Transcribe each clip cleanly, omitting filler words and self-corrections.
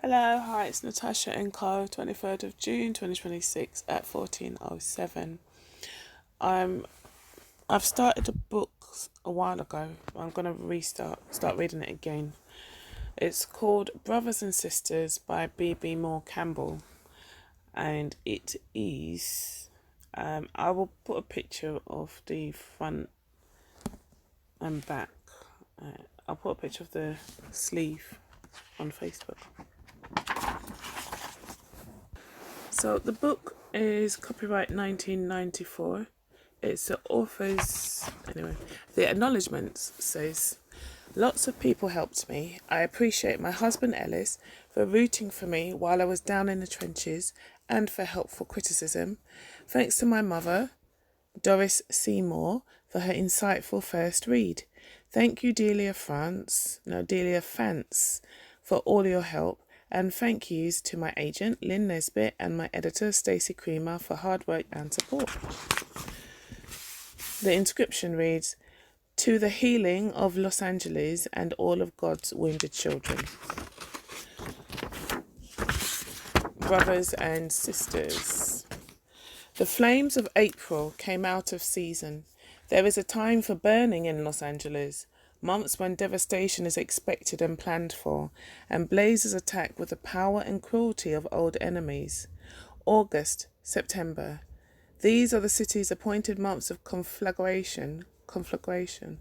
Hello, hi, it's Natasha N.K.O, 23rd of June 2026 at 14:07. I'm I've started a book a while ago. I'm gonna start reading it again. It's called Brothers and Sisters by B.B. Moore Campbell, and it is. I will put a picture of the front and back. I'll put a picture of the sleeve on Facebook. So the book is copyright 1994. It's the author's, anyway, the acknowledgements says, lots of people helped me. I appreciate my husband Ellis for rooting for me while I was down in the trenches and for helpful criticism. Thanks to my mother, Doris Seymour, for her insightful first read. Thank you, Delia Fance, for all your help. And thank yous to my agent, Lynn Nesbitt, and my editor, Stacey Creamer, for hard work and support. The inscription reads, to the healing of Los Angeles and all of God's wounded children. Brothers and sisters. The flames of April came out of season. There is a time for burning in Los Angeles, months when devastation is expected and planned for, and blazes attack with the power and cruelty of old enemies. August, September. These are the city's appointed months of conflagration. Conflagration.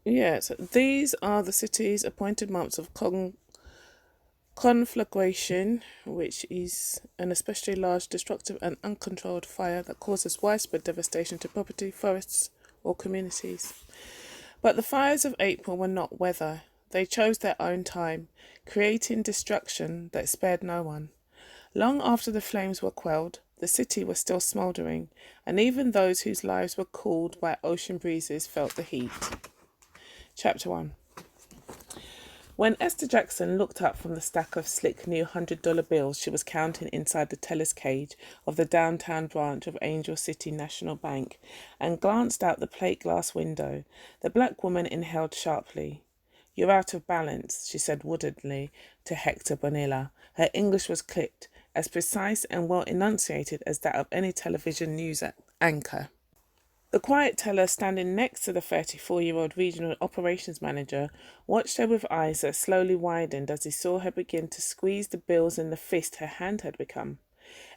Yes, these are the city's appointed months of conflagration, which is an especially large, destructive and uncontrolled fire that causes widespread devastation to property, forests or communities. But the fires of April were not weather. They chose their own time, creating destruction that spared no one. Long after the flames were quelled, the city was still smouldering, and even those whose lives were cooled by ocean breezes felt the heat. Chapter 1. When Esther Jackson looked up from the stack of slick new $100 bills she was counting inside the teller's cage of the downtown branch of Angel City National Bank and glanced out the plate glass window, the black woman inhaled sharply. You're out of balance, she said woodedly to Hector Bonilla. Her English was clipped, as precise and well enunciated as that of any television news anchor. The quiet teller, standing next to the 34-year-old regional operations manager, watched her with eyes that slowly widened as he saw her begin to squeeze the bills in the fist her hand had become.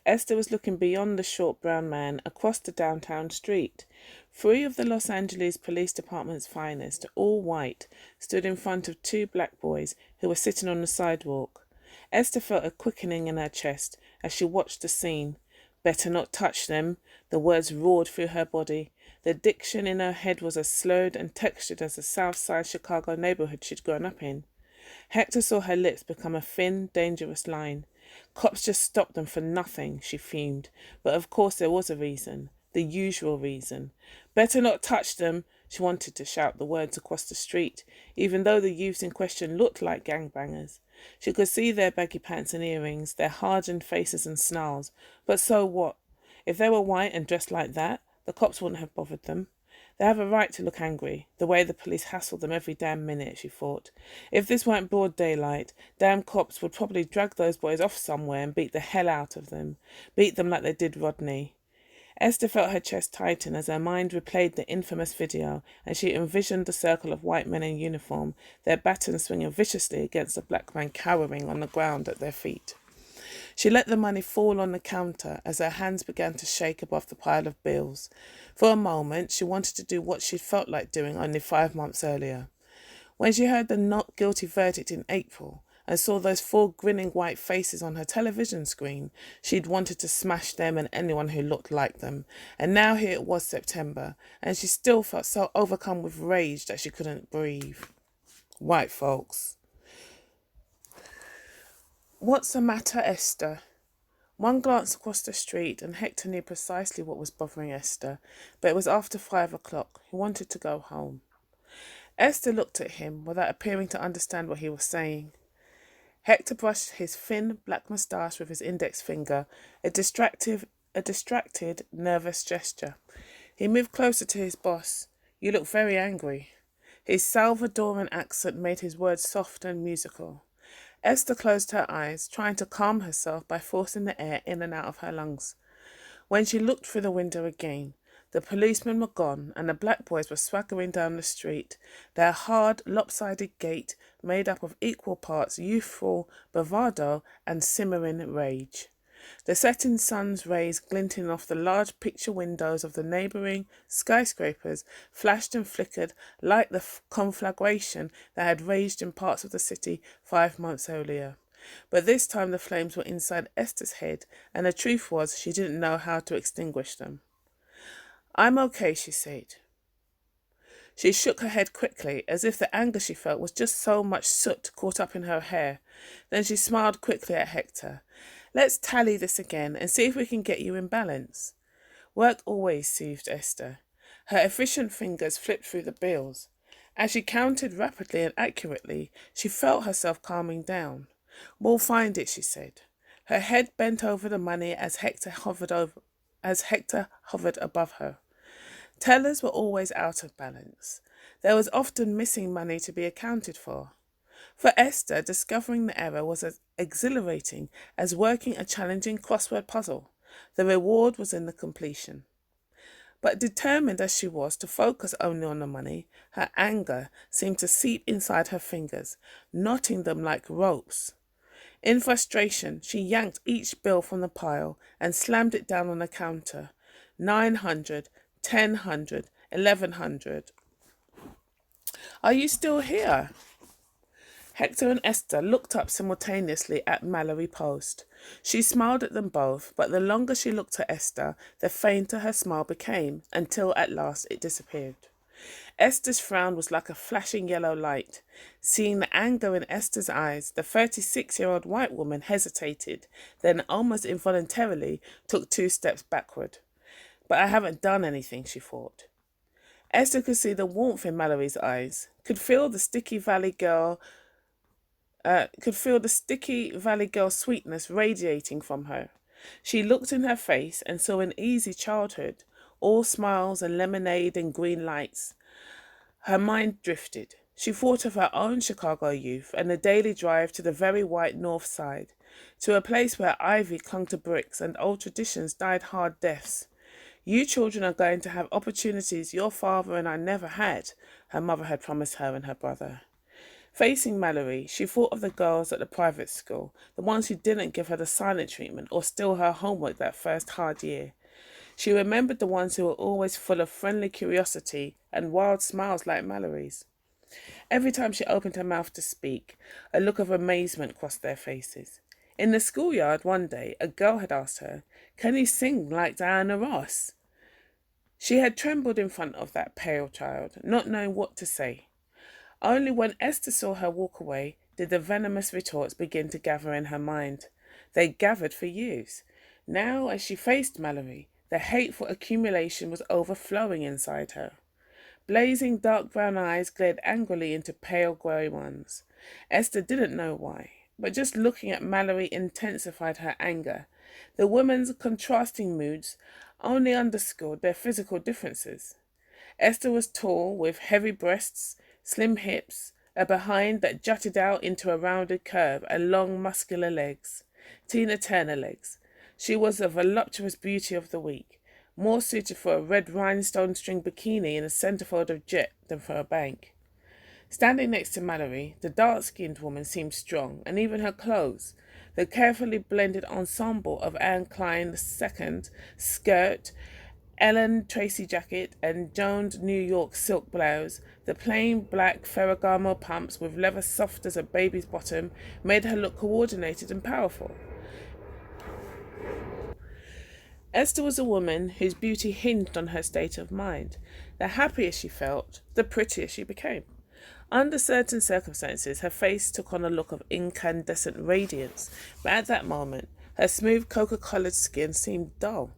Esther was looking beyond the short brown man across the downtown street. 3 of the Los Angeles Police Department's finest, all white, stood in front of 2 black boys who were sitting on the sidewalk. Esther felt a quickening in her chest as she watched the scene. Better not touch them, the words roared through her body. The diction in her head was as slurred and textured as the South Side Chicago neighborhood she'd grown up in. Hector saw her lips become a thin, dangerous line. Cops just stopped them for nothing, she fumed. But of course there was a reason. The usual reason. Better not touch them. She wanted to shout the words across the street, even though the youths in question looked like gangbangers. She could see their baggy pants and earrings, their hardened faces and snarls. But so what? If they were white and dressed like that, the cops wouldn't have bothered them. They have a right to look angry, the way the police hassle them every damn minute, she thought. If this weren't broad daylight, damn cops would probably drag those boys off somewhere and beat the hell out of them. Beat them like they did Rodney. Esther felt her chest tighten as her mind replayed the infamous video, and she envisioned the circle of white men in uniform, their batons swinging viciously against the black man cowering on the ground at their feet. She let the money fall on the counter as her hands began to shake above the pile of bills. For a moment, she wanted to do what she'd felt like doing only 5 months earlier. When she heard the not guilty verdict in April and saw those 4 grinning white faces on her television screen, she'd wanted to smash them and anyone who looked like them. And now here it was September, and she still felt so overcome with rage that she couldn't breathe. White folks. What's the matter, Esther? One glance across the street and Hector knew precisely what was bothering Esther, but it was after 5 o'clock. He wanted to go home. Esther looked at him without appearing to understand what he was saying. Hector brushed his thin black moustache with his index finger, a distracted, nervous gesture. He moved closer to his boss. You look very angry. His Salvadoran accent made his words soft and musical. Esther closed her eyes, trying to calm herself by forcing the air in and out of her lungs. When she looked through the window again, the policemen were gone and the black boys were swaggering down the street, their hard, lopsided gait made up of equal parts youthful bravado and simmering rage. The setting sun's rays glinting off the large picture windows of the neighbouring skyscrapers flashed and flickered like the conflagration that had raged in parts of the city 5 months earlier. But this time the flames were inside Esther's head, and the truth was she didn't know how to extinguish them. "I'm okay," she said. She shook her head quickly, as if the anger she felt was just so much soot caught up in her hair. Then she smiled quickly at Hector. "Let's tally this again and see if we can get you in balance." Work always soothed Esther. Her efficient fingers flipped through the bills. As she counted rapidly and accurately, she felt herself calming down. "We'll find it," she said. Her head bent over the money as Hector hovered above her. Tellers were always out of balance. There was often missing money to be accounted for. For Esther, discovering the error was as exhilarating as working a challenging crossword puzzle. The reward was in the completion. But determined as she was to focus only on the money, her anger seemed to seep inside her fingers, knotting them like ropes. In frustration, she yanked each bill from the pile and slammed it down on the counter. 900, 1000, 1100. "Are you still here?" Hector and Esther looked up simultaneously at Mallory Post. She smiled at them both, but the longer she looked at Esther, the fainter her smile became, until at last it disappeared. Esther's frown was like a flashing yellow light. Seeing the anger in Esther's eyes, the 36-year-old white woman hesitated, then almost involuntarily took 2 steps backward. "But I haven't done anything," she thought. Esther could see the warmth in Mallory's eyes, could feel the sticky Valley Girl sweetness radiating from her. She looked in her face and saw an easy childhood, all smiles and lemonade and green lights. Her mind drifted. She thought of her own Chicago youth and the daily drive to the very white North Side, to a place where ivy clung to bricks and old traditions died hard deaths. "You children are going to have opportunities your father and I never had," her mother had promised her and her brother. Facing Mallory, she thought of the girls at the private school, the ones who didn't give her the silent treatment or steal her homework that first hard year. She remembered the ones who were always full of friendly curiosity and wild smiles like Mallory's. Every time she opened her mouth to speak, a look of amazement crossed their faces. In the schoolyard one day, a girl had asked her, "Can you sing like Diana Ross?" She had trembled in front of that pale child, not knowing what to say. Only when Esther saw her walk away did the venomous retorts begin to gather in her mind. They gathered for years. Now, as she faced Mallory, the hateful accumulation was overflowing inside her. Blazing dark brown eyes glared angrily into pale grey ones. Esther didn't know why, but just looking at Mallory intensified her anger. The women's contrasting moods only underscored their physical differences. Esther was tall, with heavy breasts, slim hips, a behind that jutted out into a rounded curve, and long muscular legs. Tina Turner legs. She was the voluptuous beauty of the week, more suited for a red rhinestone string bikini in a centerfold of jet than for a bank. Standing next to Mallory, the dark-skinned woman seemed strong, and even her clothes, the carefully blended ensemble of Anne Klein II skirt, Ellen Tracy jacket, and Jones New York silk blouse, the plain black Ferragamo pumps with leather soft as a baby's bottom, made her look coordinated and powerful. Esther was a woman whose beauty hinged on her state of mind. The happier she felt, the prettier she became. Under certain circumstances, her face took on a look of incandescent radiance, but at that moment, her smooth cocoa-coloured skin seemed dull.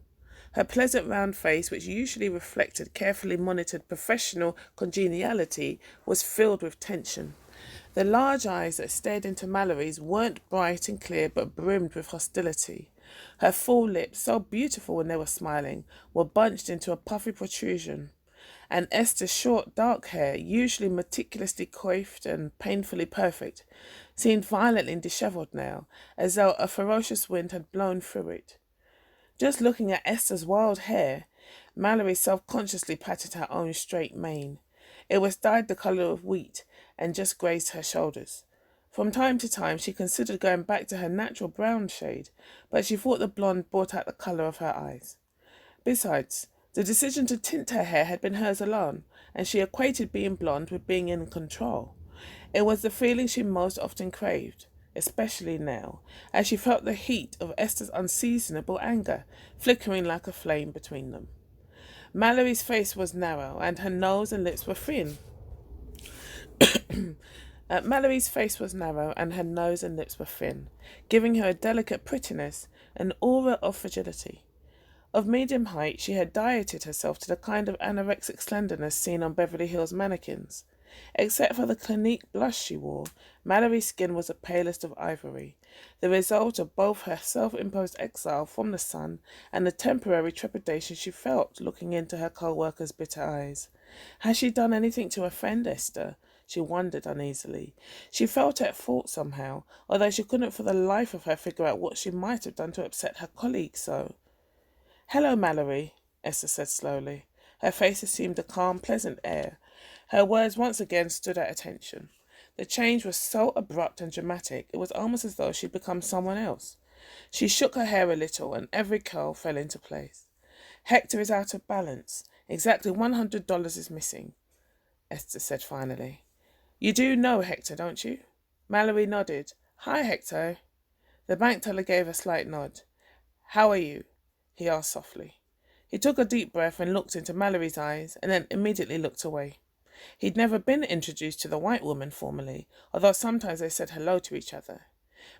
Her pleasant round face, which usually reflected carefully monitored professional congeniality, was filled with tension. The large eyes that stared into Mallory's weren't bright and clear, but brimmed with hostility. Her full lips, so beautiful when they were smiling, were bunched into a puffy protrusion. and Esther's short, dark hair, usually meticulously coiffed and painfully perfect, seemed violently dishevelled now, as though a ferocious wind had blown through it. Just looking at Esther's wild hair, Mallory self-consciously patted her own straight mane. It was dyed the colour of wheat and just grazed her shoulders. From time to time she considered going back to her natural brown shade, but she thought the blonde brought out the colour of her eyes. Besides, the decision to tint her hair had been hers alone, and she equated being blonde with being in control. It was the feeling she most often craved, especially now, as she felt the heat of Esther's unseasonable anger flickering like a flame between them. Mallory's face was narrow, and her nose and lips were thin. Mallory's face was narrow, and her nose and lips were thin, giving her a delicate prettiness, an aura of fragility. Of medium height, she had dieted herself to the kind of anorexic slenderness seen on Beverly Hills mannequins. Except for the Clinique blush she wore, Mallory's skin was the palest of ivory, the result of both her self-imposed exile from the sun and the temporary trepidation she felt looking into her co-worker's bitter eyes. Had she done anything to offend Esther? She wondered uneasily. She felt at fault somehow, although she couldn't for the life of her figure out what she might have done to upset her colleague so. "Hello, Mallory," Esther said slowly. Her face assumed a calm, pleasant air. Her words once again stood at attention. The change was so abrupt and dramatic, it was almost as though she'd become someone else. She shook her hair a little, and every curl fell into place. "Hector is out of balance. Exactly $100 is missing," Esther said finally. "You do know Hector, don't you?" Mallory nodded. "Hi, Hector." The bank teller gave a slight nod. "How are you?" he asked softly. He took a deep breath and looked into Mallory's eyes, and then immediately looked away. He'd never been introduced to the white woman formally, although sometimes they said hello to each other.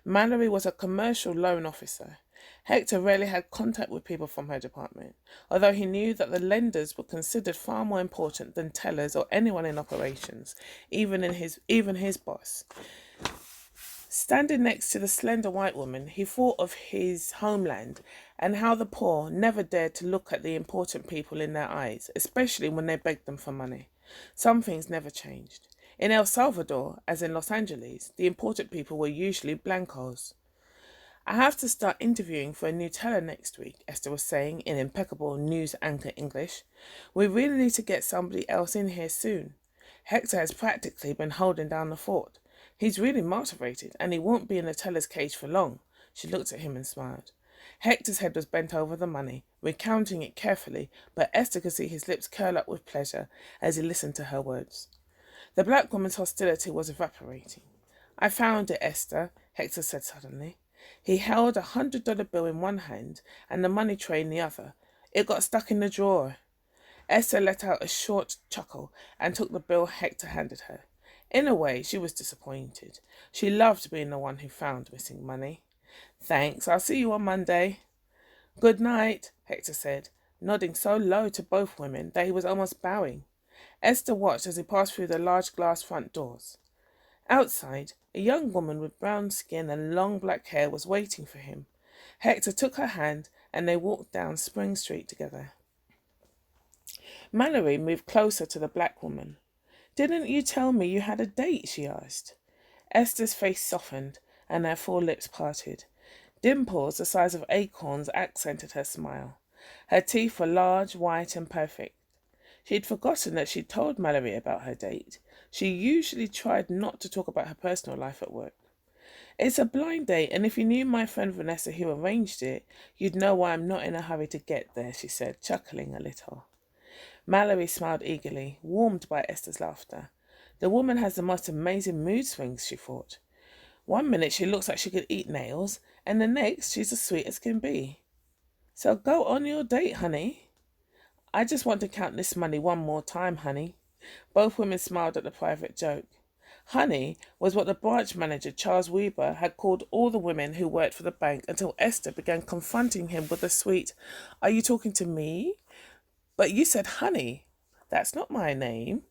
Mallory was a commercial loan officer. Hector rarely had contact with people from her department, although he knew that the lenders were considered far more important than tellers or anyone in operations, even his boss. Standing next to the slender white woman, he thought of his homeland and how the poor never dared to look at the important people in their eyes, especially when they begged them for money. Some things never changed. In El Salvador, as in Los Angeles, the important people were usually blancos. "I have to start interviewing for a new teller next week," Esther was saying in impeccable news anchor English. "We really need to get somebody else in here soon. Hector has practically been holding down the fort. He's really motivated, and he won't be in the teller's cage for long." She looked at him and smiled. Hector's head was bent over the money, recounting it carefully, but Esther could see his lips curl up with pleasure as he listened to her words. The black woman's hostility was evaporating. "I found it, Esther," Hector said suddenly. He held $100 bill in one hand and the money tray in the other. "It got stuck in the drawer." Esther let out a short chuckle and took the bill Hector handed her. In a way, she was disappointed. She loved being the one who found missing money. "Thanks, I'll see you on Monday." "Good night," Hector said, nodding so low to both women that he was almost bowing. Esther watched as he passed through the large glass front doors. Outside, a young woman with brown skin and long black hair was waiting for him. Hector took her hand and they walked down Spring Street together. Mallory moved closer to the black woman. "Didn't you tell me you had a date?" she asked. Esther's face softened and her full lips parted. Dimples the size of acorns accented her smile. Her teeth were large, white, and perfect. She'd forgotten that she'd told Mallory about her date. She usually tried not to talk about her personal life at work. "It's a blind date, and if you knew my friend Vanessa who arranged it, you'd know why I'm not in a hurry to get there," she said, chuckling a little. Mallory smiled eagerly, warmed by Esther's laughter. The woman has the most amazing mood swings, she thought. One minute she looks like she could eat nails, and the next she's as sweet as can be. "So go on your date, honey." "I just want to count this money one more time, honey." Both women smiled at the private joke. Honey was what the branch manager, Charles Weber, had called all the women who worked for the bank until Esther began confronting him with a sweet, "Are you talking to me? But you said honey. That's not my name."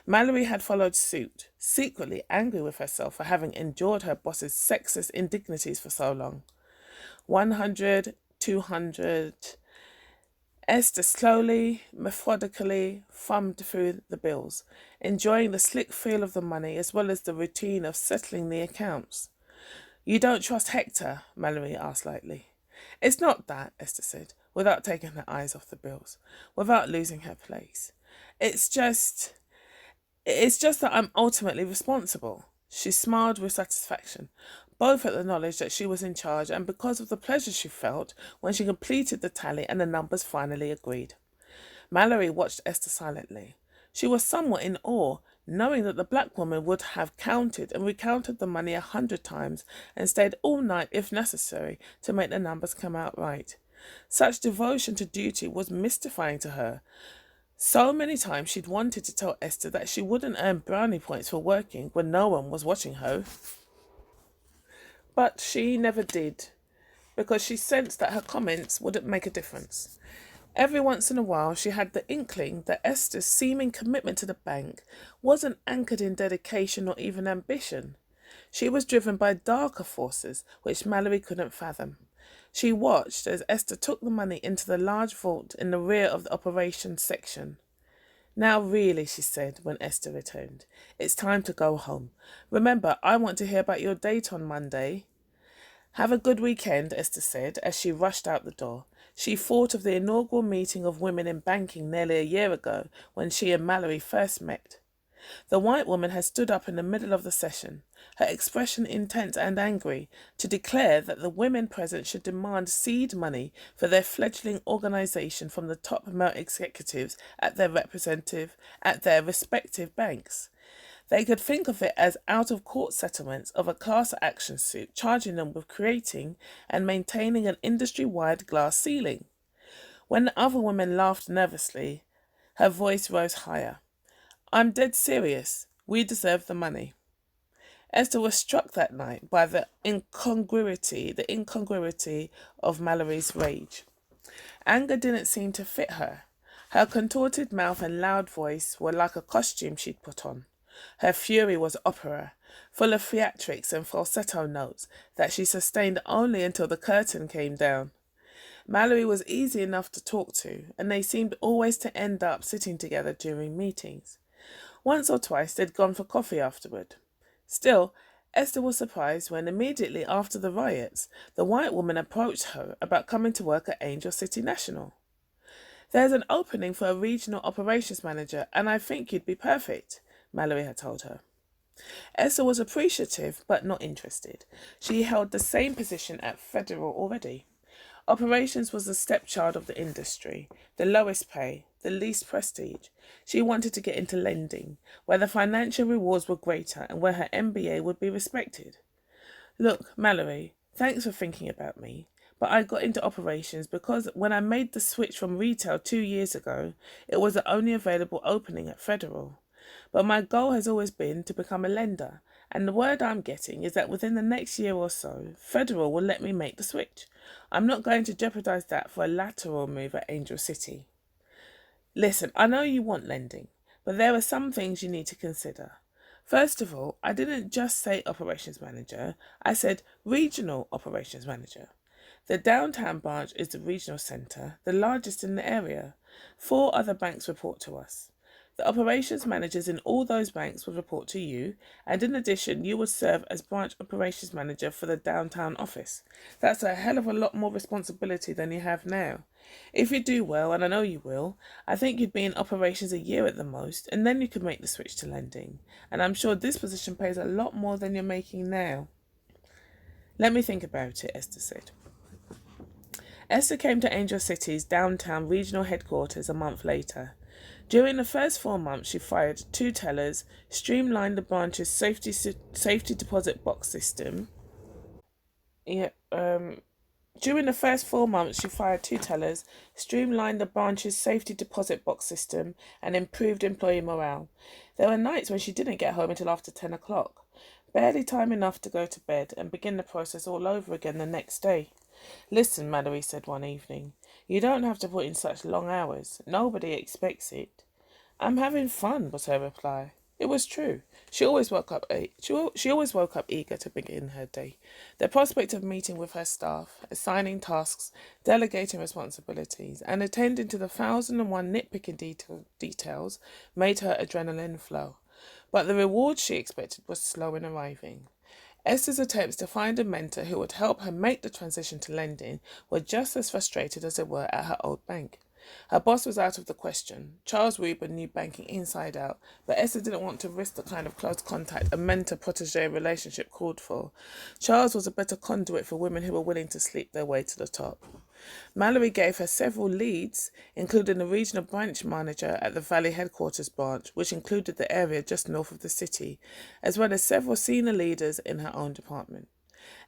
Mallory had followed suit, secretly angry with herself for having endured her boss's sexist indignities for so long. 100, 200... Esther slowly, methodically thumbed through the bills, enjoying the slick feel of the money as well as the routine of settling the accounts. You don't trust Hector? Mallory asked lightly. It's not that, Esther said, without taking her eyes off the bills, without losing her place. It's just... It's just that I'm ultimately responsible. She smiled with satisfaction, both at the knowledge that she was in charge and because of the pleasure she felt when she completed the tally and the numbers finally agreed. Mallory watched Esther silently. She was somewhat in awe, knowing that the black woman would have counted and recounted the money 100 times and stayed all night if necessary to make the numbers come out right. Such devotion to duty was mystifying to her. So many times she'd wanted to tell Esther that she wouldn't earn brownie points for working when no one was watching her. But she never did, because she sensed that her comments wouldn't make a difference. Every once in a while she had the inkling that Esther's seeming commitment to the bank wasn't anchored in dedication or even ambition. She was driven by darker forces which Mallory couldn't fathom. She watched as Esther took the money into the large vault in the rear of the operations section. Now really, she said when Esther returned, it's time to go home. Remember, I want to hear about your date on Monday. Have a good weekend, Esther said as she rushed out the door. She thought of the inaugural meeting of women in banking nearly a year ago when she and Mallory first met. The white woman had stood up in the middle of the session, her expression intense and angry, to declare that the women present should demand seed money for their fledgling organisation from the top male executives at their respective banks. They could think of it as out-of-court settlements of a class action suit charging them with creating and maintaining an industry-wide glass ceiling. When the other woman laughed nervously, her voice rose higher. I'm dead serious. We deserve the money. Esther was struck that night by the incongruity of Mallory's rage. Anger didn't seem to fit her. Her contorted mouth and loud voice were like a costume she'd put on. Her fury was opera, full of theatrics and falsetto notes that she sustained only until the curtain came down. Mallory was easy enough to talk to, and they seemed always to end up sitting together during meetings. Once or twice they'd gone for coffee afterward. Still, Esther was surprised when, immediately after the riots, the white woman approached her about coming to work at Angel City National. There's an opening for a regional operations manager, and I think you'd be perfect, Mallory had told her. Esther was appreciative, but not interested. She held the same position at Federal already. Operations was the stepchild of the industry, the lowest pay, the least prestige. She wanted to get into lending, where the financial rewards were greater and where her MBA would be respected. Look, Mallory, thanks for thinking about me, but I got into operations because when I made the switch from retail 2 years ago, it was the only available opening at Federal. But my goal has always been to become a lender, and the word I'm getting is that within the next year or so, Federal will let me make the switch. I'm not going to jeopardise that for a lateral move at Angel City. Listen, I know you want lending, but there are some things you need to consider. First of all, I didn't just say operations manager, I said regional operations manager. The downtown branch is the regional centre, the largest in the area. 4 other banks report to us. The operations managers in all those banks would report to you, and in addition, you would serve as branch operations manager for the downtown office. That's a hell of a lot more responsibility than you have now. If you do well, and I know you will, I think you'd be in operations a year at the most, and then you could make the switch to lending. And I'm sure this position pays a lot more than you're making now. Let me think about it, Esther said. Esther came to Angel City's downtown regional headquarters a month later. During the first 4 months, she fired 2 tellers, streamlined the branch's safety deposit box system. During the first 4 months, she fired 2 tellers, streamlined the branch's safety deposit box system, and improved employee morale. There were nights when she didn't get home until after 10 o'clock, barely time enough to go to bed and begin the process all over again the next day. Listen, Mallory said one evening, you don't have to put in such long hours. Nobody expects it. I'm having fun, was her reply. It was true. She always woke up eager to begin her day. The prospect of meeting with her staff, assigning tasks, delegating responsibilities, and attending to the 1,001 nitpicking details made her adrenaline flow. But the reward she expected was slow in arriving. Esther's attempts to find a mentor who would help her make the transition to lending were just as frustrated as they were at her old bank. Her boss was out of the question. Charles Reuben knew banking inside out, but Esther didn't want to risk the kind of close contact a mentor-protege relationship called for. Charles was a better conduit for women who were willing to sleep their way to the top. Mallory gave her several leads, including the regional branch manager at the Valley headquarters branch, which included the area just north of the city, as well as several senior leaders in her own department.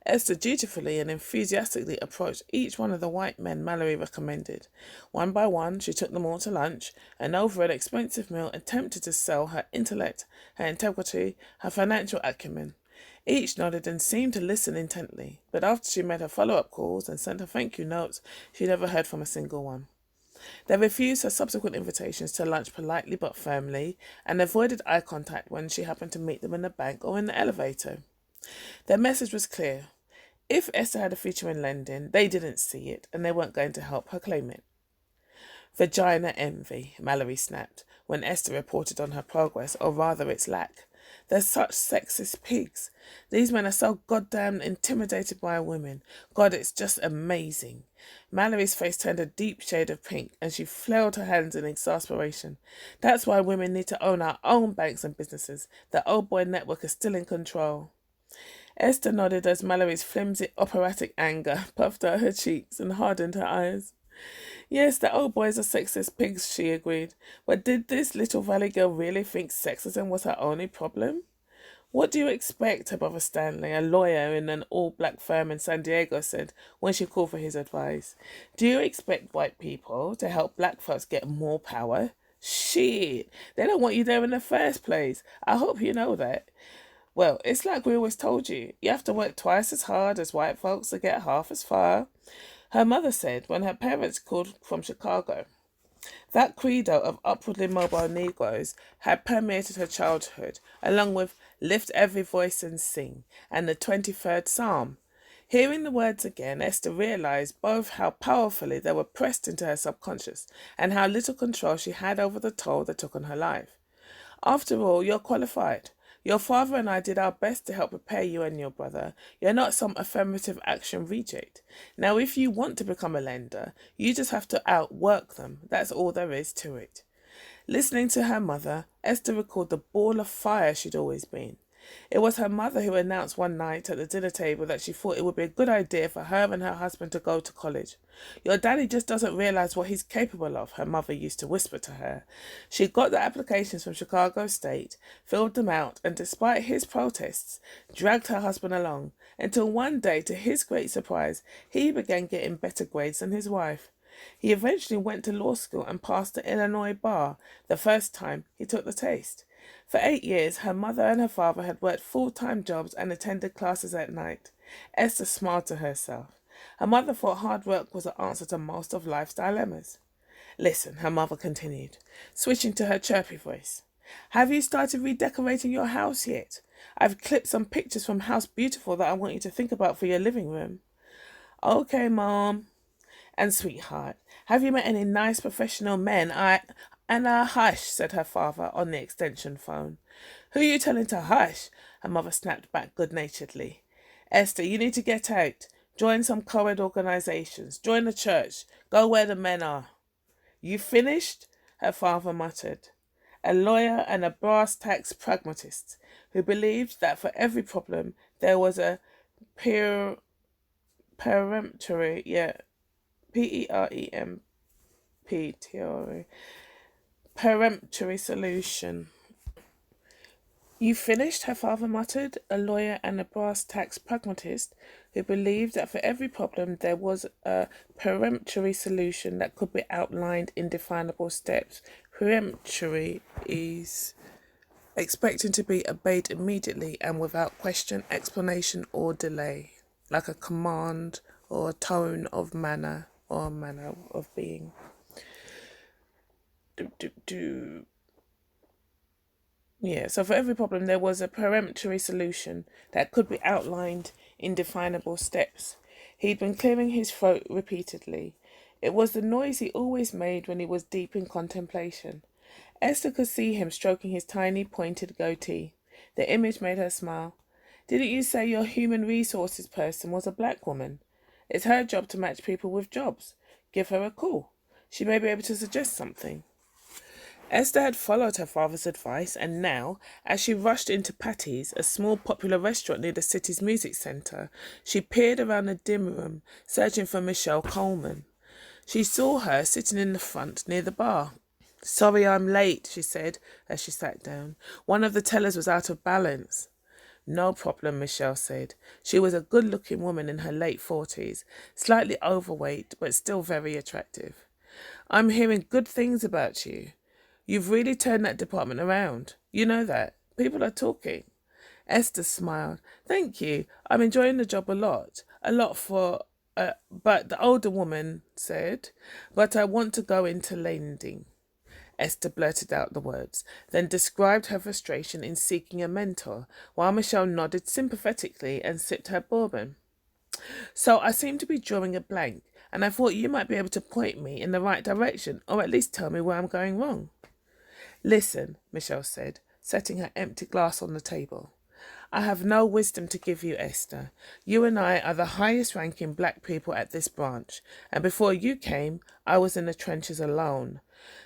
Esther dutifully and enthusiastically approached each one of the white men Mallory recommended. One by one, she took them all to lunch, and over an expensive meal attempted to sell her intellect, her integrity, her financial acumen. Each nodded and seemed to listen intently, but after she made her follow-up calls and sent her thank you notes, she never heard from a single one. They refused her subsequent invitations to lunch politely but firmly, and avoided eye contact when she happened to meet them in the bank or in the elevator. Their message was clear. If Esther had a future in lending, they didn't see it, and they weren't going to help her claim it. Vagina envy, Mallory snapped, when Esther reported on her progress, or rather its lack. They're such sexist pigs. These men are so goddamn intimidated by women. God, it's just amazing. Mallory's face turned a deep shade of pink, and she flailed her hands in exasperation. That's why women need to own our own banks and businesses. The old boy network is still in control. Esther nodded as Mallory's flimsy operatic anger puffed out her cheeks and hardened her eyes. Yes, the old boys are sexist pigs, she agreed. But did this little valley girl really think sexism was her only problem? What do you expect, her brother Stanley, a lawyer in an all-black firm in San Diego, said when she called for his advice. Do you expect white people to help black folks get more power? Shit, they don't want you there in the first place. I hope you know that. Well, it's like we always told you. You have to work twice as hard as white folks to get half as far. Her mother said when her parents called from Chicago. That credo of upwardly mobile Negroes had permeated her childhood, along with Lift Every Voice and Sing and the 23rd Psalm. Hearing the words again, Esther realized both how powerfully they were pressed into her subconscious and how little control she had over the toll they took on her life. After all, you're qualified. Your father and I did our best to help prepare you and your brother. You're not some affirmative action reject. Now, if you want to become a lender, you just have to outwork them. That's all there is to it. Listening to her mother, Esther recalled the ball of fire she'd always been. It was her mother who announced one night at the dinner table that she thought it would be a good idea for her and her husband to go to college. Your daddy just doesn't realize what he's capable of, her mother used to whisper to her. She got the applications from Chicago State, filled them out, and despite his protests, dragged her husband along, until one day, to his great surprise, he began getting better grades than his wife. He eventually went to law school and passed the Illinois bar, the first time he took the test. For 8 years, her mother and her father had worked full-time jobs and attended classes at night. Esther smiled to herself. Her mother thought hard work was the answer to most of life's dilemmas. Listen, her mother continued, switching to her chirpy voice. Have you started redecorating your house yet? I've clipped some pictures from House Beautiful that I want you to think about for your living room. Okay, Mom. And sweetheart, have you met any nice professional men? Hush, said her father on the extension phone. Who are you telling to hush? Her mother snapped back good-naturedly. Esther, you need to get out. Join some co-ed organizations. Join the church. Go where the men are. You finished? Her father muttered. A lawyer and a brass-tacks pragmatist who believed that for every problem there was a peremptory, P-E-R-E-M-P-T-O-R-Y, peremptory solution. You finished? Her father muttered, a lawyer and a brass-tacks pragmatist who believed that for every problem there was a peremptory solution that could be outlined in definable steps. Peremptory is expecting to be obeyed immediately and without question, explanation, or delay, like a command or a tone of manner or a manner of being. Yeah, so for every problem, there was a peremptory solution that could be outlined in definable steps. He'd been clearing his throat repeatedly. It was the noise he always made when he was deep in contemplation. Esther could see him stroking his tiny pointed goatee. The image made her smile. Didn't you say your human resources person was a black woman? It's her job to match people with jobs. Give her a call. She may be able to suggest something. Esther had followed her father's advice, and now, as she rushed into Patty's, a small popular restaurant near the city's music centre, she peered around the dim room, searching for Michelle Coleman. She saw her sitting in the front near the bar. "Sorry I'm late," she said as she sat down. "One of the tellers was out of balance." "No problem," Michelle said. She was a good-looking woman in her late 40s, slightly overweight but still very attractive. "I'm hearing good things about you. You've really turned that department around. You know that. People are talking." Esther smiled. "Thank you. I'm enjoying the job a lot. A lot for... but the older woman said, "But I want to go into lending." Esther blurted out the words, then described her frustration in seeking a mentor, while Michelle nodded sympathetically and sipped her bourbon. "So I seem to be drawing a blank, and I thought you might be able to point me in the right direction, or at least tell me where I'm going wrong." "Listen," Michelle said, setting her empty glass on the table. "I have no wisdom to give you, Esther. You and I are the highest ranking black people at this branch, and before you came, I was in the trenches alone.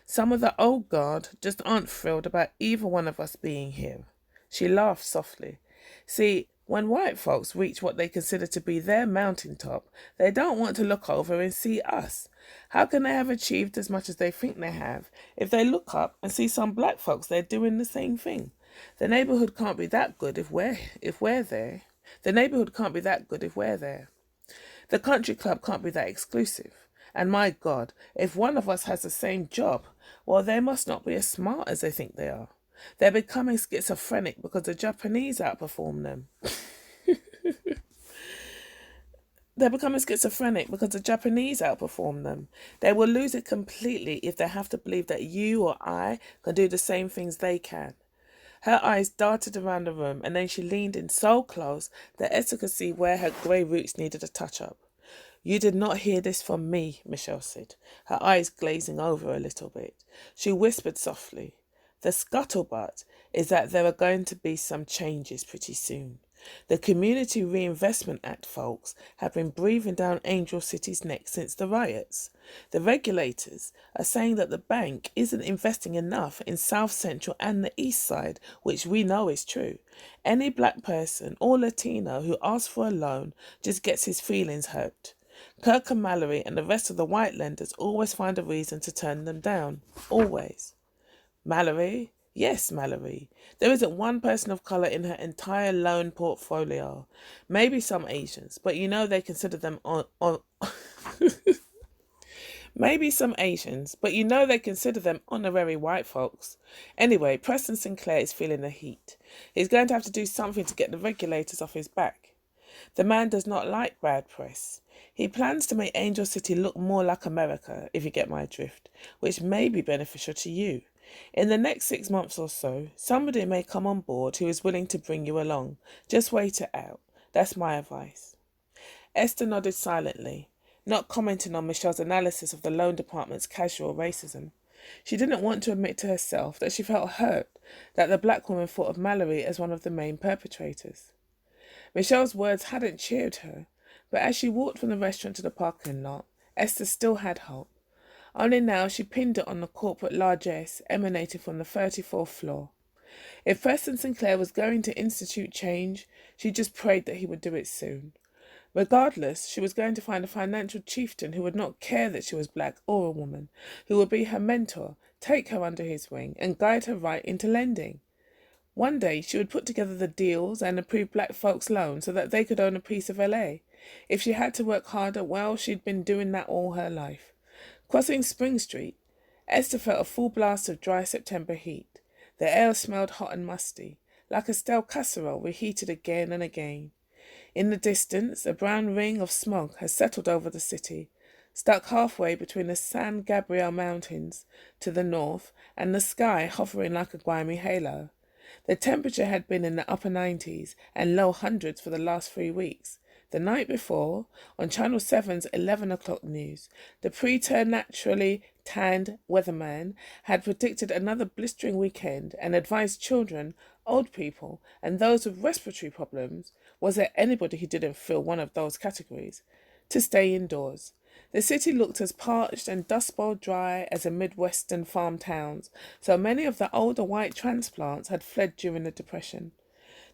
Some of the old guard just aren't thrilled about either one of us being here." She laughed softly. "See, when white folks reach what they consider to be their mountaintop, they don't want to look over and see us. How can they have achieved as much as they think they have if they look up and see some black folks there doing the same thing? The neighbourhood can't be that good if we're there. The neighbourhood can't be that good if we're there. The country club can't be that exclusive. And my God, if one of us has the same job, well, they must not be as smart as they think they are. They're becoming schizophrenic because the Japanese outperform them. They're becoming schizophrenic because the Japanese outperform them. They will lose it completely if they have to believe that you or I can do the same things they can." Her eyes darted around the room, and then she leaned in so close that Esther could see where her grey roots needed a touch-up. "You did not hear this from me," Michelle said, her eyes glazing over a little bit. She whispered softly, "The scuttlebutt is that there are going to be some changes pretty soon. The Community Reinvestment Act folks have been breathing down Angel City's neck since the riots. The regulators are saying that the bank isn't investing enough in South Central and the East Side, which we know is true. Any black person or Latino who asks for a loan just gets his feelings hurt. Kirk and Mallory and the rest of the white lenders always find a reason to turn them down. Always." "Mallory? Yes, Mallory. There isn't one person of colour in her entire loan portfolio. Maybe some Asians, but you know they consider them Maybe some Asians, but you know they consider them honorary white folks. Anyway, Preston Sinclair is feeling the heat. He's going to have to do something to get the regulators off his back. The man does not like bad press. He plans to make Angel City look more like America, if you get my drift, which may be beneficial to you. In the next 6 months or so, somebody may come on board who is willing to bring you along. Just wait it out. That's my advice." Esther nodded silently, not commenting on Michelle's analysis of the loan department's casual racism. She didn't want to admit to herself that she felt hurt that the black woman thought of Mallory as one of the main perpetrators. Michelle's words hadn't cheered her, but as she walked from the restaurant to the parking lot, Esther still had hope. Only now she pinned it on the corporate largesse emanating from the 34th floor. If Preston Sinclair was going to institute change, she just prayed that he would do it soon. Regardless, she was going to find a financial chieftain who would not care that she was black or a woman, who would be her mentor, take her under his wing, and guide her right into lending. One day she would put together the deals and approve black folks' loans so that they could own a piece of LA. If she had to work harder, well, she'd been doing that all her life. Crossing Spring Street, Esther felt a full blast of dry September heat. The air smelled hot and musty, like a stale casserole reheated again and again. In the distance, a brown ring of smog has settled over the city, stuck halfway between the San Gabriel Mountains to the north and the sky hovering like a grimy halo. The temperature had been in the upper 90s and low hundreds for the last 3 weeks. The night before, on Channel 7's 11 o'clock news, the preternaturally tanned weatherman had predicted another blistering weekend and advised children, old people, and those with respiratory problems, was there anybody who didn't fill one of those categories, to stay indoors. The city looked as parched and dust bowl dry as the Midwestern farm towns, so many of the older white transplants had fled during the Depression.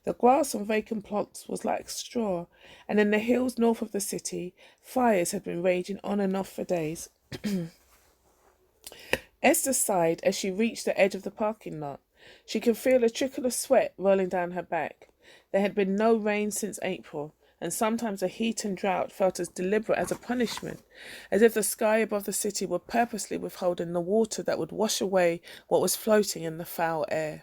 The grass on vacant plots was like straw, and in the hills north of the city, fires had been raging on and off for days. Esther sighed as she reached the edge of the parking lot. She could feel a trickle of sweat rolling down her back. There had been no rain since April, and sometimes the heat and drought felt as deliberate as a punishment, as if the sky above the city were purposely withholding the water that would wash away what was floating in the foul air.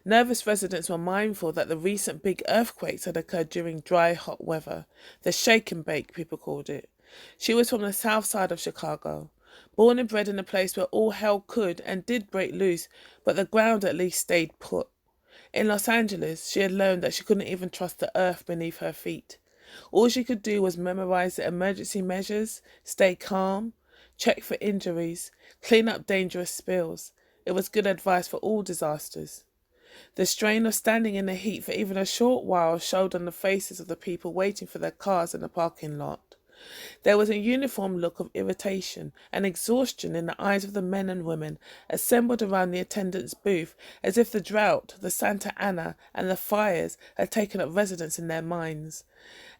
Nervous residents were mindful that the recent big earthquakes had occurred during dry, hot weather. The shake and bake, people called it. She was from the south side of Chicago, born and bred in a place where all hell could and did break loose, but the ground at least stayed put. In Los Angeles, she had learned that she couldn't even trust the earth beneath her feet. All she could do was memorize the emergency measures, stay calm, check for injuries, clean up dangerous spills. It was good advice for all disasters. The strain of standing in the heat for even a short while showed on the faces of the people waiting for their cars in the parking lot. There was a uniform look of irritation and exhaustion in the eyes of the men and women assembled around the attendant's booth, as if the drought, the Santa Ana, and the fires had taken up residence in their minds.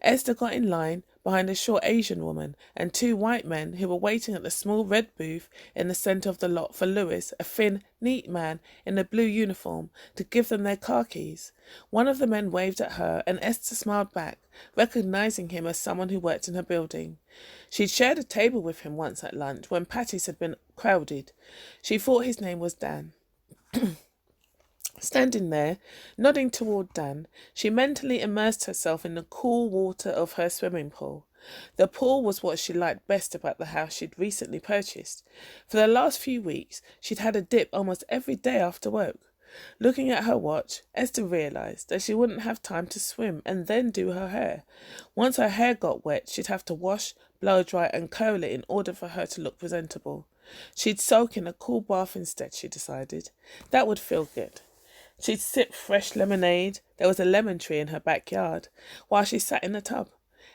Esther got in line behind a short Asian woman and two white men who were waiting at the small red booth in the centre of the lot for Lewis, a thin, neat man in a blue uniform, to give them their car keys. One of the men waved at her, and Esther smiled back, recognising him as someone who worked in her building. She'd shared a table with him once at lunch when Patty's had been crowded. She thought his name was Dan. Standing there, nodding toward Dan, she mentally immersed herself in the cool water of her swimming pool. The pool was what she liked best about the house she'd recently purchased. For the last few weeks, she'd had a dip almost every day after work. Looking at her watch, Esther realised that she wouldn't have time to swim and then do her hair. Once her hair got wet, she'd have to wash, blow dry and curl it in order for her to look presentable. She'd soak in a cool bath instead, she decided. That would feel good. She'd sip fresh lemonade, there was a lemon tree in her backyard, while she sat in the tub.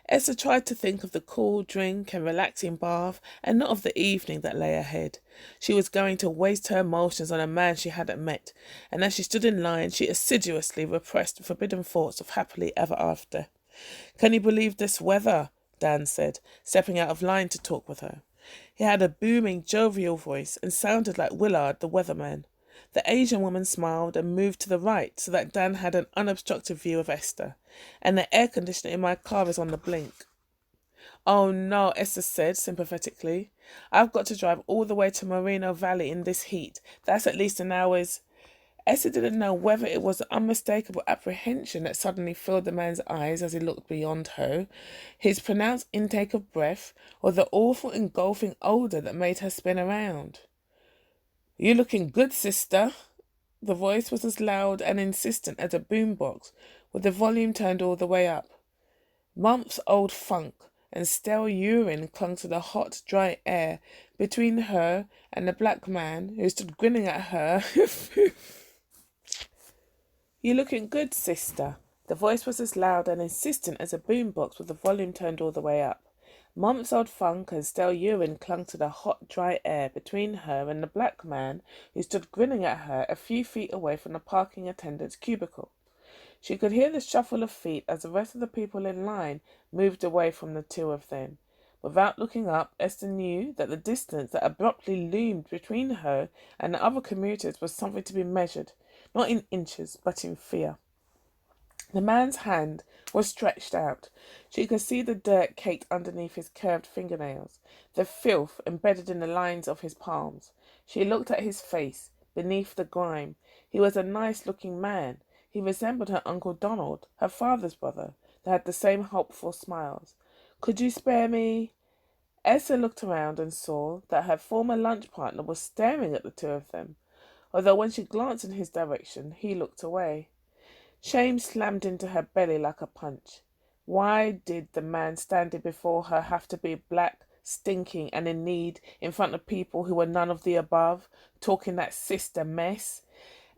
Esther tried to think of the cool drink and relaxing bath, and not of the evening that lay ahead. She was going to waste her emotions on a man she hadn't met, and as she stood in line, she assiduously repressed the forbidden thoughts of happily ever after. "Can you believe this weather?" Dan said, stepping out of line to talk with her. He had a booming, jovial voice and sounded like Willard, the weatherman. The Asian woman smiled and moved to the right so that Dan had an unobstructed view of Esther. "And the air conditioner in my car is on the blink." "Oh no," Esther said sympathetically. "I've got to drive all the way to Moreno Valley in this heat. That's at least an hour's..." Esther didn't know whether it was the unmistakable apprehension that suddenly filled the man's eyes as he looked beyond her, his pronounced intake of breath, or the awful engulfing odour that made her spin around. "You looking good, sister." The voice was as loud and insistent as a boombox, with the volume turned all the way up. Months-old funk and stale urine clung to the hot, dry air between her and the black man who stood grinning at her. "You looking good, sister." The voice was as loud and insistent as a boombox with the volume turned all the way up. Months-old funk and stale urine clung to the hot, dry air between her and the black man who stood grinning at her a few feet away from the parking attendant's cubicle. She could hear the shuffle of feet as the rest of the people in line moved away from the two of them. Without looking up, Esther knew that the distance that abruptly loomed between her and the other commuters was something to be measured, not in inches, but in fear. The man's hand was stretched out. She could see the dirt caked underneath his curved fingernails, the filth embedded in the lines of his palms. She looked at his face, beneath the grime. He was a nice-looking man. He resembled her Uncle Donald, her father's brother. They had the same hopeful smiles. "Could you spare me?" Esther looked around and saw that her former lunch partner was staring at the two of them. although when she glanced in his direction, he looked away. Shame slammed into her belly like a punch. Why did the man standing before her have to be black, stinking, and in need in front of people who were none of the above, talking that sister mess?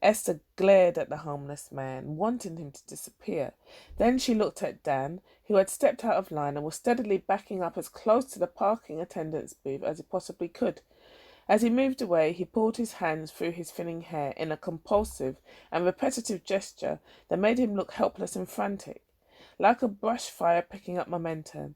Esther glared at the homeless man, wanting him to disappear. Then she looked at Dan, who had stepped out of line and was steadily backing up as close to the parking attendant's booth as he possibly could. As he moved away, he pulled his hands through his thinning hair in a compulsive and repetitive gesture that made him look helpless and frantic. Like a brush fire picking up momentum,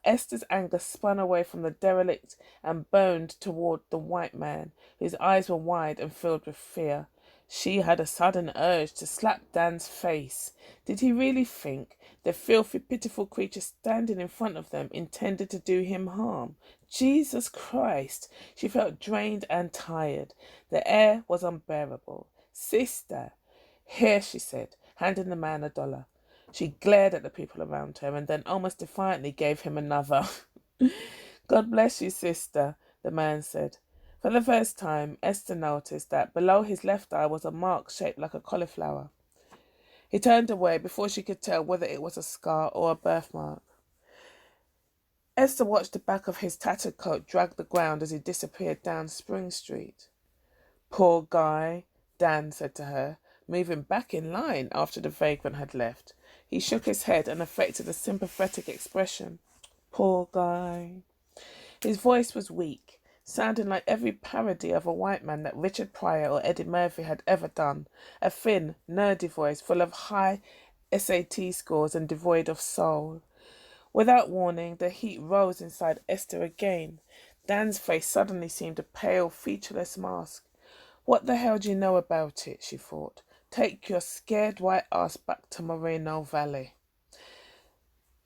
Esther's anger spun away from the derelict and burned toward the white man, whose eyes were wide and filled with fear. She had a sudden urge to slap Dan's face. Did he really think the filthy, pitiful creature standing in front of them intended to do him harm? Jesus Christ! She felt drained and tired. The air was unbearable. Sister! Here, she said, handing the man $1. She glared at the people around her and then almost defiantly gave him another. God bless you, sister, the man said. For the first time, Esther noticed that below his left eye was a mark shaped like a cauliflower. He turned away before she could tell whether it was a scar or a birthmark. Esther watched the back of his tattered coat drag the ground as he disappeared down Spring Street. Poor guy, Dan said to her, moving back in line after the vagrant had left. He shook his head and affected a sympathetic expression. Poor guy. His voice was weak, sounding like every parody of a white man that Richard Pryor or Eddie Murphy had ever done. A thin, nerdy voice full of high SAT scores and devoid of soul. Without warning, the heat rose inside Esther again. Dan's face suddenly seemed a pale, featureless mask. What the hell do you know about it, she thought. Take your scared white ass back to Moreno Valley.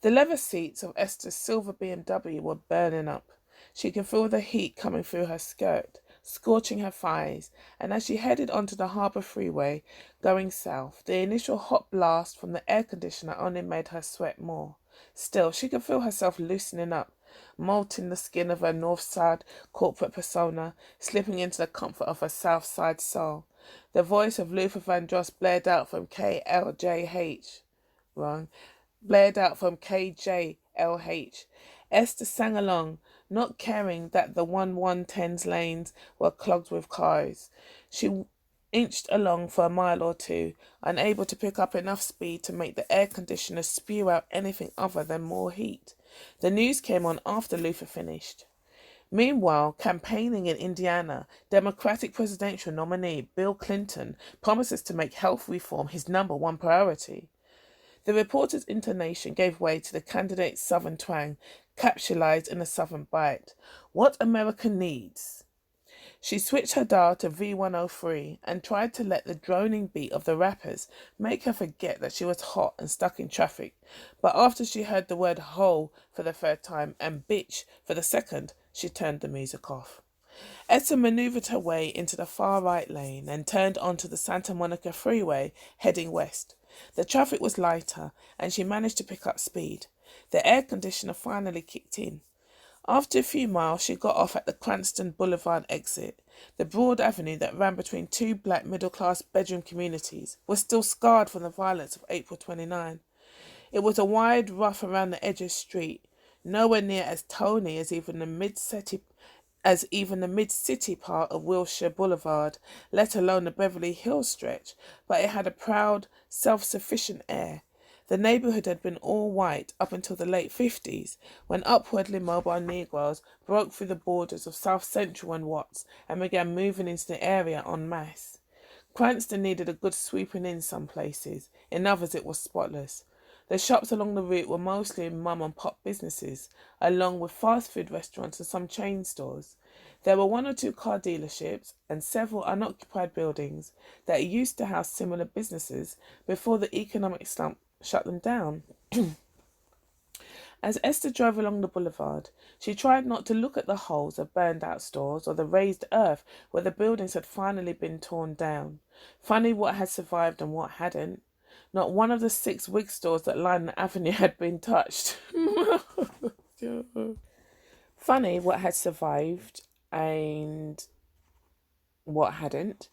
The leather seats of Esther's silver BMW were burning up. She could feel the heat coming through her skirt, scorching her thighs, and as she headed onto the harbour freeway, going south, the initial hot blast from the air conditioner only made her sweat more. Still, she could feel herself loosening up, molting the skin of her north side corporate persona, slipping into the comfort of her south side soul. The voice of Luther Vandross blared out from KLJH. Blared out from KJLH. Esther sang along, not caring that the 110's lanes were clogged with cars. She inched along for a mile or two, unable to pick up enough speed to make the air conditioner spew out anything other than more heat. The news came on after Luther finished. Meanwhile, campaigning in Indiana, Democratic presidential nominee Bill Clinton promises to make health reform his #1 priority. The reporter's intonation gave way to the candidate's southern twang, capsulized in a southern bite. What America needs. She switched her dial to V103 and tried to let the droning beat of the rappers make her forget that she was hot and stuck in traffic. But after she heard the word hoe for the third time and bitch for the second, she turned the music off. Esther maneuvered her way into the far right lane and turned onto the Santa Monica freeway, heading west. The traffic was lighter, and she managed to pick up speed. The air conditioner finally kicked in. After a few miles, she got off at the Cranston Boulevard exit. The broad avenue that ran between two black middle-class bedroom communities was still scarred from the violence of April 29. It was a wide rough around the edges street, nowhere near as tony as even the mid-city part of Wilshire Boulevard, let alone the Beverly Hills stretch, but it had a proud, self-sufficient air. The neighbourhood had been all white up until the late 50s, when upwardly mobile Negroes broke through the borders of South Central and Watts and began moving into the area en masse. Cranston needed a good sweeping in some places, in others it was spotless. The shops along the route were mostly mum-and-pop businesses, along with fast food restaurants and some chain stores. There were 1 or 2 car dealerships and several unoccupied buildings that used to house similar businesses before the economic slump shut them down. As Esther drove along the boulevard, she tried not to look at the holes of burned-out stores or the raised earth where the buildings had finally been torn down. Funny what had survived and what hadn't. Not one of the 6 wig stores that lined the avenue had been touched. Funny what had survived and what hadn't.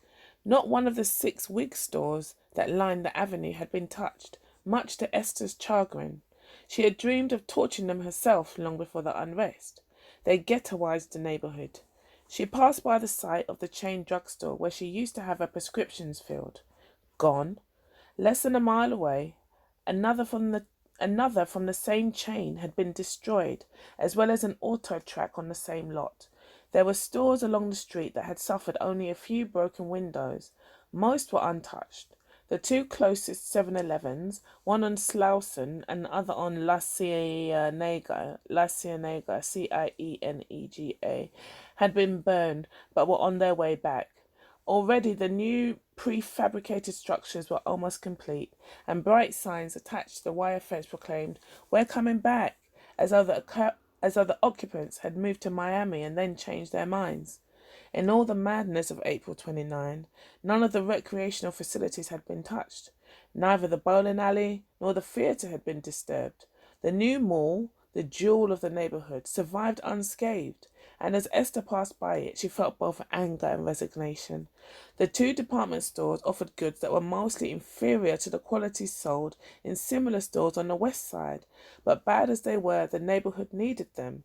Not one of the 6 wig stores that lined the avenue had been touched, much to Esther's chagrin. She had dreamed of torching them herself long before the unrest. They ghettoized the neighbourhood. She passed by the site of the chain drugstore where she used to have her prescriptions filled. Gone. Less than a mile away, another from the same chain had been destroyed, as well as an auto track on the same lot. There were stores along the street that had suffered only a few broken windows. Most were untouched. The 2 closest 7-Elevens, one on Slauson and the other on La Cienega, Cienega, had been burned but were on their way back. Already the new prefabricated structures were almost complete, and bright signs attached to the wire fence proclaimed, "We're coming back," as though the occupants had moved to Miami and then changed their minds. In all the madness of April 29, none of the recreational facilities had been touched. Neither the bowling alley nor the theatre had been disturbed. The new mall, the jewel of the neighbourhood, survived unscathed, and as Esther passed by it, she felt both anger and resignation. The 2 department stores offered goods that were mostly inferior to the qualities sold in similar stores on the west side, but bad as they were, the neighbourhood needed them.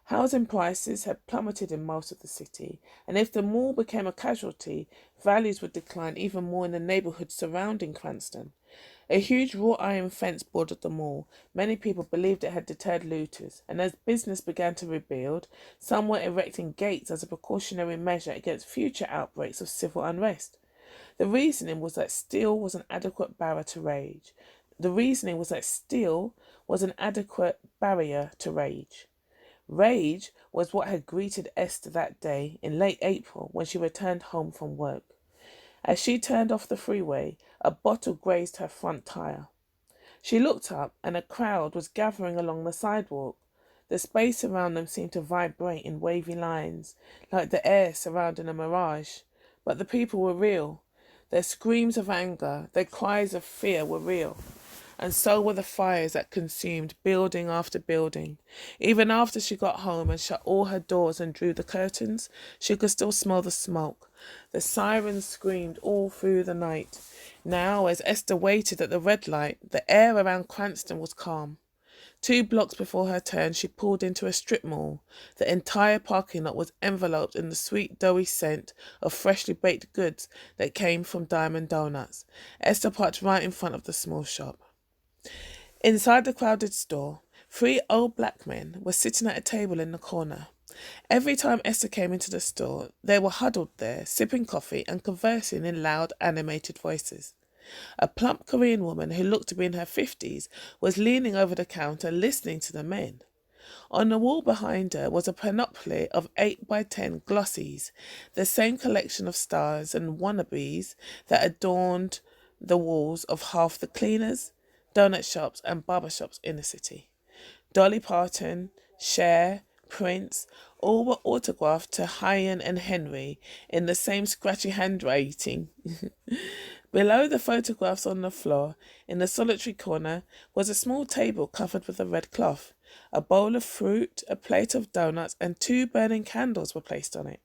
Housing prices had plummeted in most of the city, and if the mall became a casualty, values would decline even more in the neighbourhood surrounding Cranston. A huge wrought iron fence bordered the mall. Many people believed it had deterred looters, and as business began to rebuild, some were erecting gates as a precautionary measure against future outbreaks of civil unrest. The reasoning was that steel was an adequate barrier to rage. Rage was what had greeted Esther that day in late April when she returned home from work. As she turned off the freeway, a bottle grazed her front tire. She looked up, and a crowd was gathering along the sidewalk. The space around them seemed to vibrate in wavy lines, like the air surrounding a mirage. But the people were real. Their screams of anger, their cries of fear were real. And so were the fires that consumed building after building. Even after she got home and shut all her doors and drew the curtains, she could still smell the smoke. The sirens screamed all through the night. Now, as Esther waited at the red light, the air around Cranston was calm. 2 blocks before her turn, she pulled into a strip mall. The entire parking lot was enveloped in the sweet, doughy scent of freshly baked goods that came from Diamond Donuts. Esther parked right in front of the small shop. Inside the crowded store, 3 old black men were sitting at a table in the corner. Every time Esther came into the store, they were huddled there, sipping coffee and conversing in loud, animated voices. A plump Korean woman who looked to be in her 50s was leaning over the counter listening to the men. On the wall behind her was a panoply of 8x10 glossies, the same collection of stars and wannabes that adorned the walls of half the cleaners, donut shops and barber shops in the city. Dolly Parton, Cher, Prince, all were autographed to Hyan and Henry in the same scratchy handwriting. Below the photographs on the floor, in a solitary corner, was a small table covered with a red cloth. A bowl of fruit, a plate of donuts, and 2 burning candles were placed on it.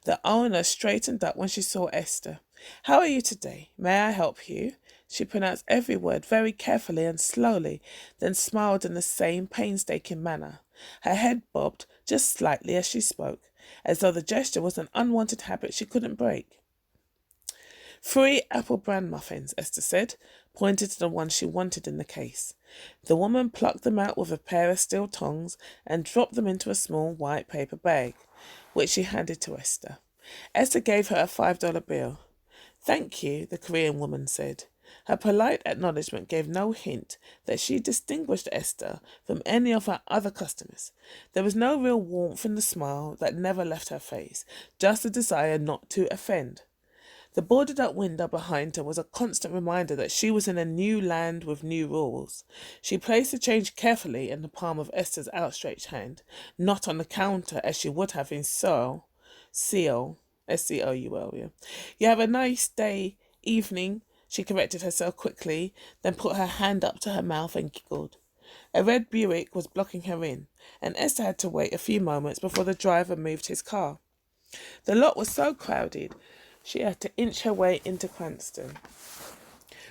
The owner straightened up when she saw Esther. "How are you today? May I help you?" She pronounced every word very carefully and slowly, then smiled in the same painstaking manner. Her head bobbed just slightly as she spoke, as though the gesture was an unwanted habit she couldn't break. 3 apple bran muffins, Esther said, pointing to the ones she wanted in the case. The woman plucked them out with a pair of steel tongs and dropped them into a small white paper bag, which she handed to Esther. Esther gave her a $5 bill. "Thank you," the Korean woman said. Her polite acknowledgement gave no hint that she distinguished Esther from any of her other customers. There was no real warmth in the smile that never left her face, just a desire not to offend. The boarded-up window behind her was a constant reminder that she was in a new land with new rules. She placed the change carefully in the palm of Esther's outstretched hand, not on the counter as she would have in Seoul. S-C-O-U-L, yeah. "You have a nice day, evening," she corrected herself quickly, then put her hand up to her mouth and giggled. A red Buick was blocking her in, and Esther had to wait a few moments before the driver moved his car. The lot was so crowded, She had to inch her way into Cranston.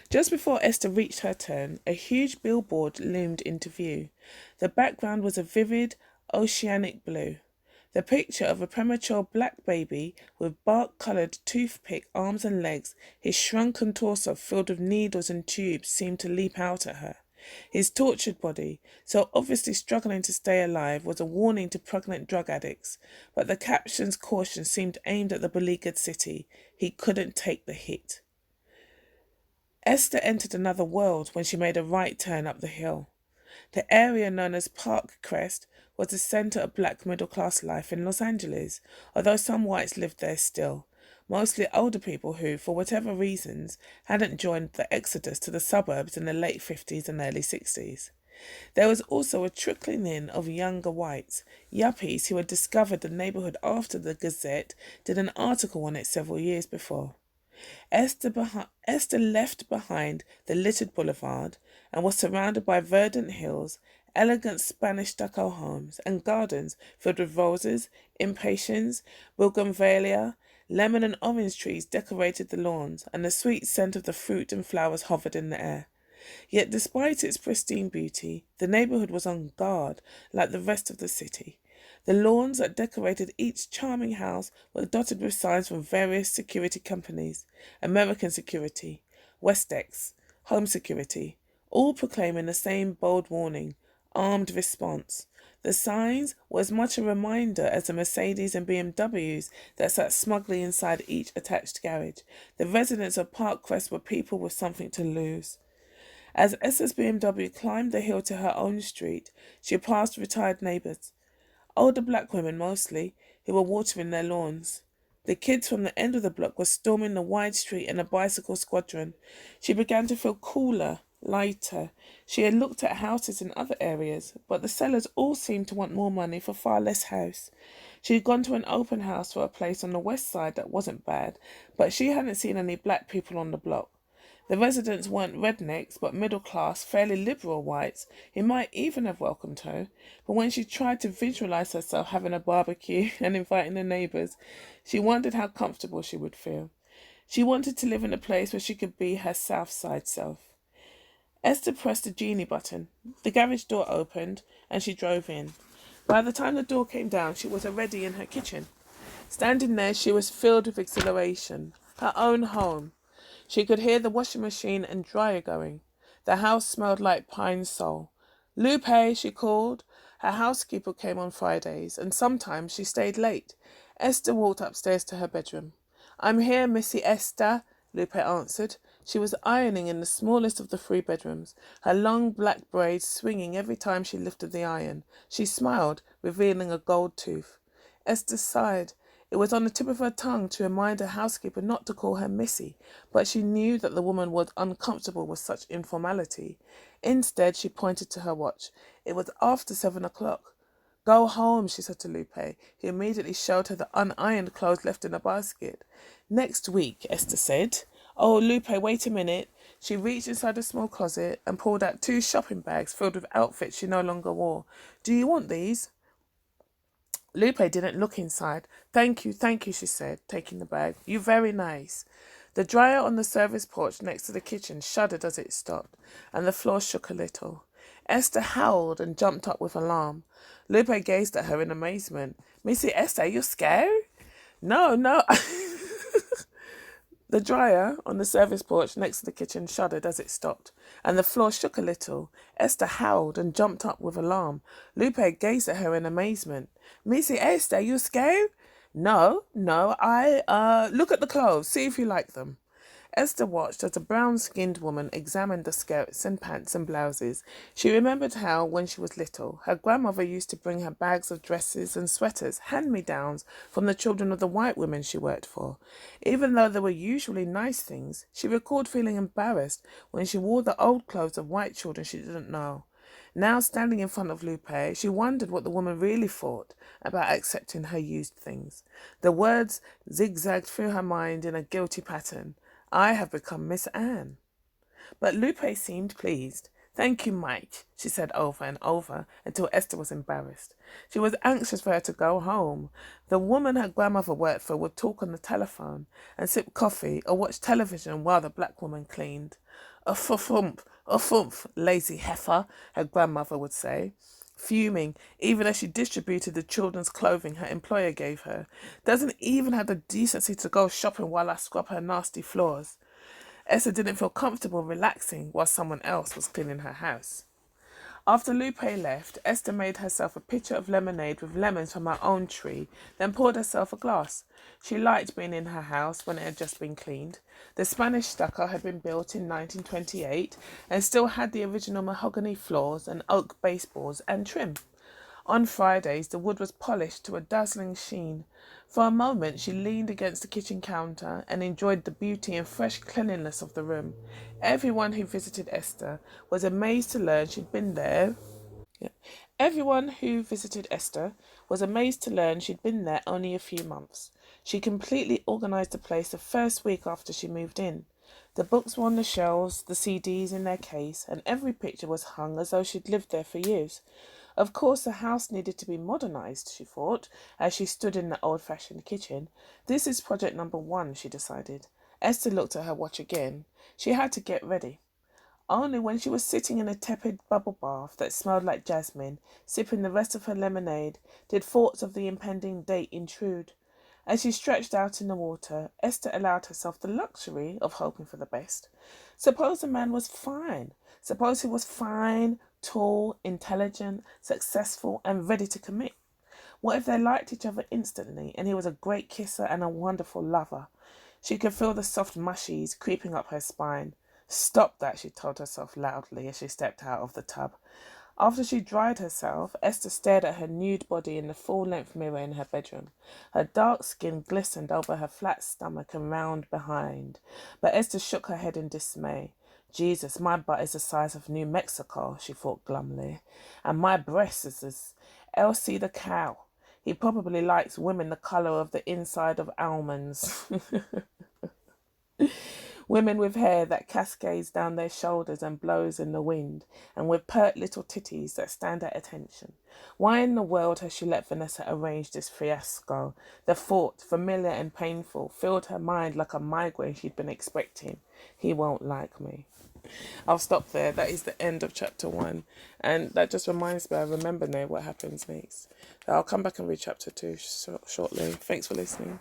Just before Esther reached her turn, a huge billboard loomed into view. The background was a vivid, oceanic blue. The picture of a premature black baby with bark-coloured toothpick arms and legs, his shrunken torso filled with needles and tubes, seemed to leap out at her. His tortured body, so obviously struggling to stay alive, was a warning to pregnant drug addicts, but the caption's caution seemed aimed at the beleaguered city. He couldn't take the hit. Esther entered another world when she made a right turn up the hill. The area known as Park Crest was the centre of black middle-class life in Los Angeles, although some whites lived there still, mostly older people who, for whatever reasons, hadn't joined the exodus to the suburbs in the late 50s and early 60s. There was also a trickling in of younger whites, yuppies who had discovered the neighbourhood after the Gazette did an article on it several years before. Esther left behind the littered boulevard and was surrounded by verdant hills, elegant Spanish stucco homes, and gardens filled with roses, impatiens, bougainvillea, lemon and orange trees decorated the lawns, and the sweet scent of the fruit and flowers hovered in the air. Yet despite its pristine beauty, the neighbourhood was on guard like the rest of the city. The lawns that decorated each charming house were dotted with signs from various security companies: American Security, Westex, Home Security, all proclaiming the same bold warning: armed response. The signs were as much a reminder as the Mercedes and BMWs that sat smugly inside each attached garage. The residents of Park Crest were people with something to lose. As Esther's BMW climbed the hill to her own street, she passed retired neighbours. Older black women mostly, who were watering their lawns. The kids from the end of the block were storming the wide street in a bicycle squadron. She began to feel cooler, lighter. She had looked at houses in other areas, but the sellers all seemed to want more money for far less house. She had gone to an open house for a place on the west side that wasn't bad, but she hadn't seen any black people on the block. The residents weren't rednecks, but middle-class, fairly liberal whites who might even have welcomed her. But when she tried to visualize herself having a barbecue and inviting the neighbours, she wondered how comfortable she would feel. She wanted to live in a place where she could be her South Side self. Esther pressed the genie button. The garage door opened, and she drove in. By the time the door came down, she was already in her kitchen. Standing there, she was filled with exhilaration. Her own home. She could hear the washing machine and dryer going. The house smelled like pine sol. Lupe, she called. Her housekeeper came on Fridays, and sometimes she stayed late. Esther walked upstairs to her bedroom. I'm here, Missy Esther, Lupe answered. She was ironing in the smallest of the 3 bedrooms, her long black braids swinging every time she lifted the iron. She smiled, revealing a gold tooth. Esther sighed. It was on the tip of her tongue to remind her housekeeper not to call her Missy, but she knew that the woman was uncomfortable with such informality. Instead, she pointed to her watch. It was after 7 o'clock. Go home, she said to Lupe, who immediately showed her the unironed clothes left in a basket. Next week, Esther said. Oh, Lupe, wait a minute. She reached inside a small closet and pulled out 2 shopping bags filled with outfits she no longer wore. Do you want these? Lupe didn't look inside. Thank you, she said, taking the bag. You're very nice. The dryer on the service porch next to the kitchen shuddered as it stopped, and the floor shook a little. Esther howled and jumped up with alarm. Lupe gazed at her in amazement. Missy Esther, you scared? No. The dryer on the service porch next to the kitchen shuddered as it stopped, and the floor shook a little. Esther howled and jumped up with alarm. Lupe gazed at her in amazement. Missy Esther, you scared? No, look at the clothes, see if you like them. Esther watched as a brown-skinned woman examined the skirts and pants and blouses. She remembered how, when she was little, her grandmother used to bring her bags of dresses and sweaters, hand-me-downs, from the children of the white women she worked for. Even though they were usually nice things, she recalled feeling embarrassed when she wore the old clothes of white children she didn't know. Now, standing in front of Lupe, she wondered what the woman really thought about accepting her used things. The words zigzagged through her mind in a guilty pattern. I have become Miss Anne. But Lupe seemed pleased. "Thank you, Mike," she said over and over until Esther was embarrassed. She was anxious for her to go home. The woman her grandmother worked for would talk on the telephone and sip coffee or watch television while the black woman cleaned. A thump, lazy heifer," her grandmother would say, fuming even as she distributed the children's clothing her employer gave her. "Doesn't even have the decency to go shopping while I scrub her nasty floors." Esther didn't feel comfortable relaxing while someone else was cleaning her house. After Lupe left, Esther made herself a pitcher of lemonade with lemons from her own tree, then poured herself a glass. She liked being in her house when it had just been cleaned. The Spanish stucco had been built in 1928 and still had the original mahogany floors and oak baseboards and trim. On Fridays, the wood was polished to a dazzling sheen. For a moment, she leaned against the kitchen counter and enjoyed the beauty and fresh cleanliness of the room. Everyone who visited Esther was amazed to learn she'd been there. Yeah. Everyone who visited Esther was amazed to learn she'd been there only a few months. She completely organised the place the first week after she moved in. The books were on the shelves, the CDs in their case, and every picture was hung as though she'd lived there for years. Of course, the house needed to be modernised, she thought, as she stood in the old-fashioned kitchen. This is project number 1, she decided. Esther looked at her watch again. She had to get ready. Only when she was sitting in a tepid bubble bath that smelled like jasmine, sipping the rest of her lemonade, did thoughts of the impending date intrude. As she stretched out in the water, Esther allowed herself the luxury of hoping for the best. Suppose the man was fine. Suppose he was fine, tall, intelligent, successful, and ready to commit. What if they liked each other instantly and he was a great kisser and a wonderful lover? She could feel the soft mushies creeping up her spine. Stop that, she told herself loudly as she stepped out of the tub. After she dried herself, Esther stared at her nude body in the full-length mirror in her bedroom. Her dark skin glistened over her flat stomach and round behind. But Esther shook her head in dismay. Jesus, my butt is the size of New Mexico, she thought glumly. And my breast is as Elsie the cow. He probably likes women the colour of the inside of almonds. Women with hair that cascades down their shoulders and blows in the wind, and with pert little titties that stand at attention. Why in the world has she let Vanessa arrange this fiasco? The thought, familiar and painful, filled her mind like a migraine she'd been expecting. He won't like me. I'll stop there. That is the end of chapter 1. And that just reminds me, I remember now what happens next. I'll come back and read chapter 2 shortly. Thanks for listening.